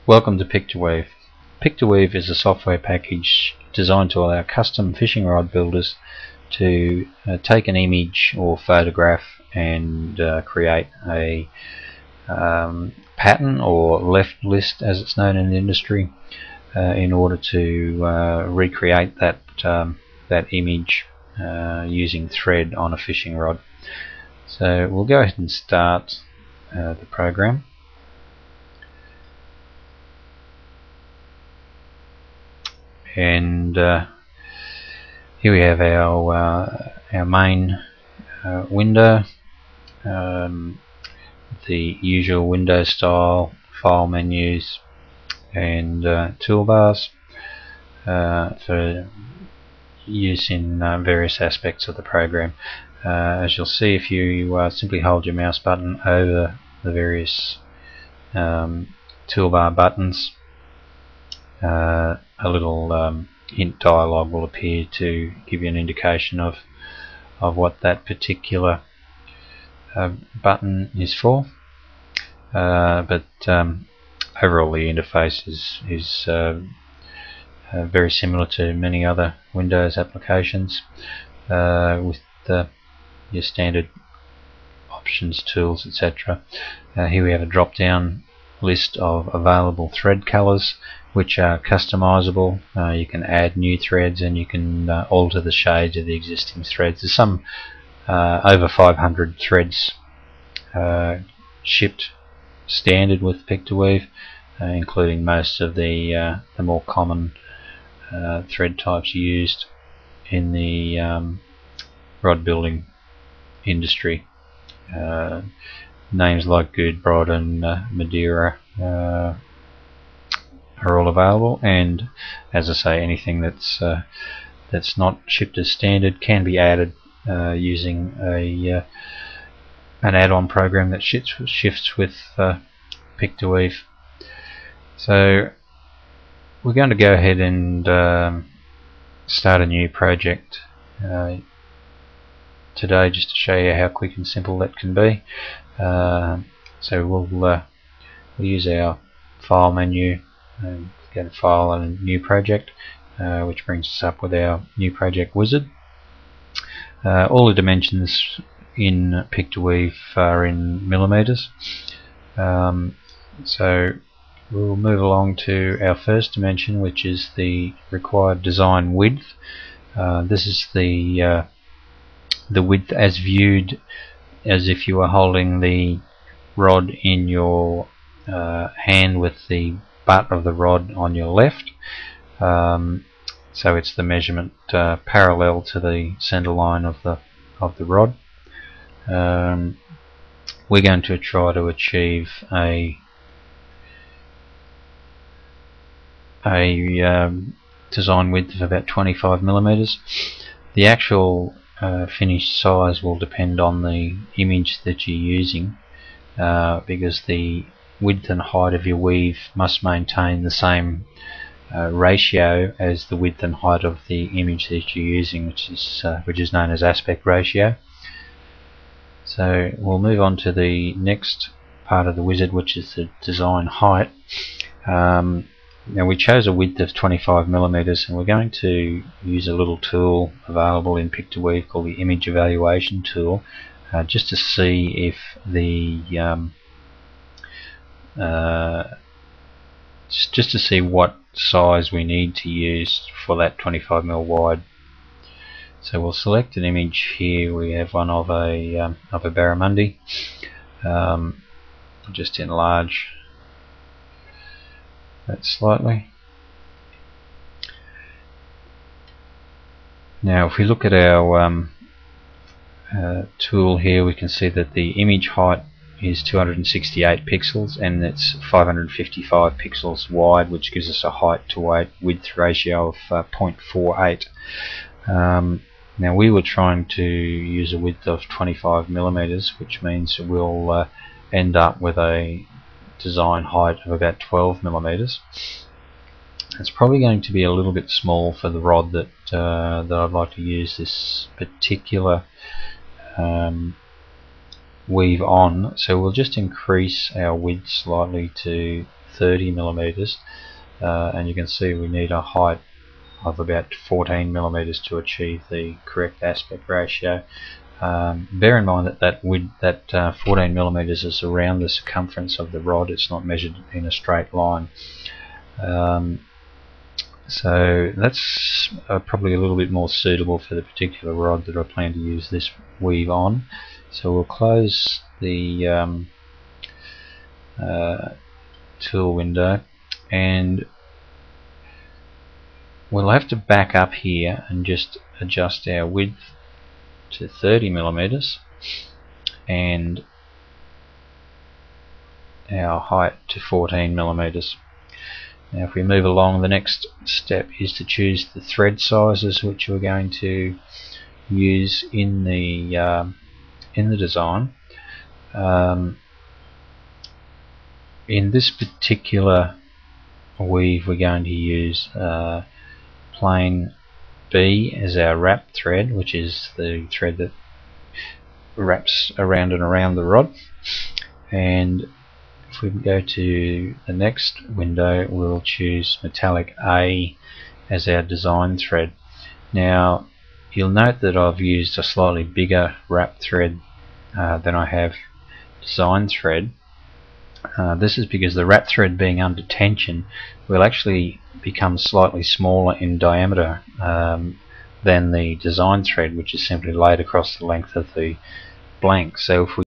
Welcome to PicToWeave. PicToWeave is a software package designed to allow custom fishing rod builders to take an image or photograph and create a pattern or left list, as it's known in the industry, in order to recreate that image using thread on a fishing rod. So we'll go ahead and start the program. And here we have our main window, the usual window style, file menus, and toolbars for use in various aspects of the program. As you'll see, if you simply hold your mouse button over the various toolbar buttons, a little hint dialog will appear to give you an indication of what that particular button is for. But overall, the interface is very similar to many other Windows applications, with your standard options, tools, etc. Here we have a drop-down list of available thread colors, which are customizable. You can add new threads and you can alter the shades of the existing threads. There's some over 500 threads shipped standard with PicToWeave, including most of the more common thread types used in the rod building industry. Names like Good, Broad and Madeira are all available, and as I say, anything that's not shipped as standard can be added using an add-on program that shifts with PicToWeave. So we're going to go ahead and start a new project today, just to show you how quick and simple that can be. So we'll use our file menu and go to File and New Project, which brings us up with our New Project wizard. All the dimensions in PicToWeave are in millimeters. So we'll move along to our first dimension, which is the required design width. This is the width as viewed as if you were holding the rod in your hand with the butt of the rod on your left. So it's the measurement parallel to the center line of the rod. We're going to try to achieve a design width of about 25 millimeters. The actual finished size will depend on the image that you're using, because the width and height of your weave must maintain the same ratio as the width and height of the image that you're using, which is known as aspect ratio. So we'll move on to the next part of the wizard, which is the design height. Now we chose a width of 25 millimeters, and we're going to use a little tool available in PicToWeave called the Image Evaluation tool, just to see if just to see what size we need to use for that 25 mm wide. So we'll select an image here. We have one of a barramundi. Just enlarge that slightly. Now if we look at our tool here, we can see that the image height is 268 pixels and it's 555 pixels wide, which gives us a height to width ratio of 0.48. Now we were trying to use a width of 25 millimeters, which means we'll end up with a design height of about 12 millimeters. It's probably going to be a little bit small for the rod that I'd like to use this particular weave on, so we'll just increase our width slightly to 30 millimeters, and you can see we need a height of about 14 millimeters to achieve the correct aspect ratio. Bear in mind that 14 millimeters is around the circumference of the rod. It's not measured in a straight line. So that's probably a little bit more suitable for the particular rod that I plan to use this weave on. So we'll close the tool window, and we'll have to back up here and just adjust our width to 30 millimeters and our height to 14 millimeters. Now if we move along, the next step is to choose the thread sizes which we're going to use in the design. In this particular weave we're going to use plain B as our wrap thread, which is the thread that wraps around and around the rod. And if we go to the next window, we'll choose metallic A as our design thread. Now you'll note that I've used a slightly bigger wrap thread than I have design thread. This is because the wrap thread, being under tension, will actually become slightly smaller in diameter than the design thread, which is simply laid across the length of the blank. So if we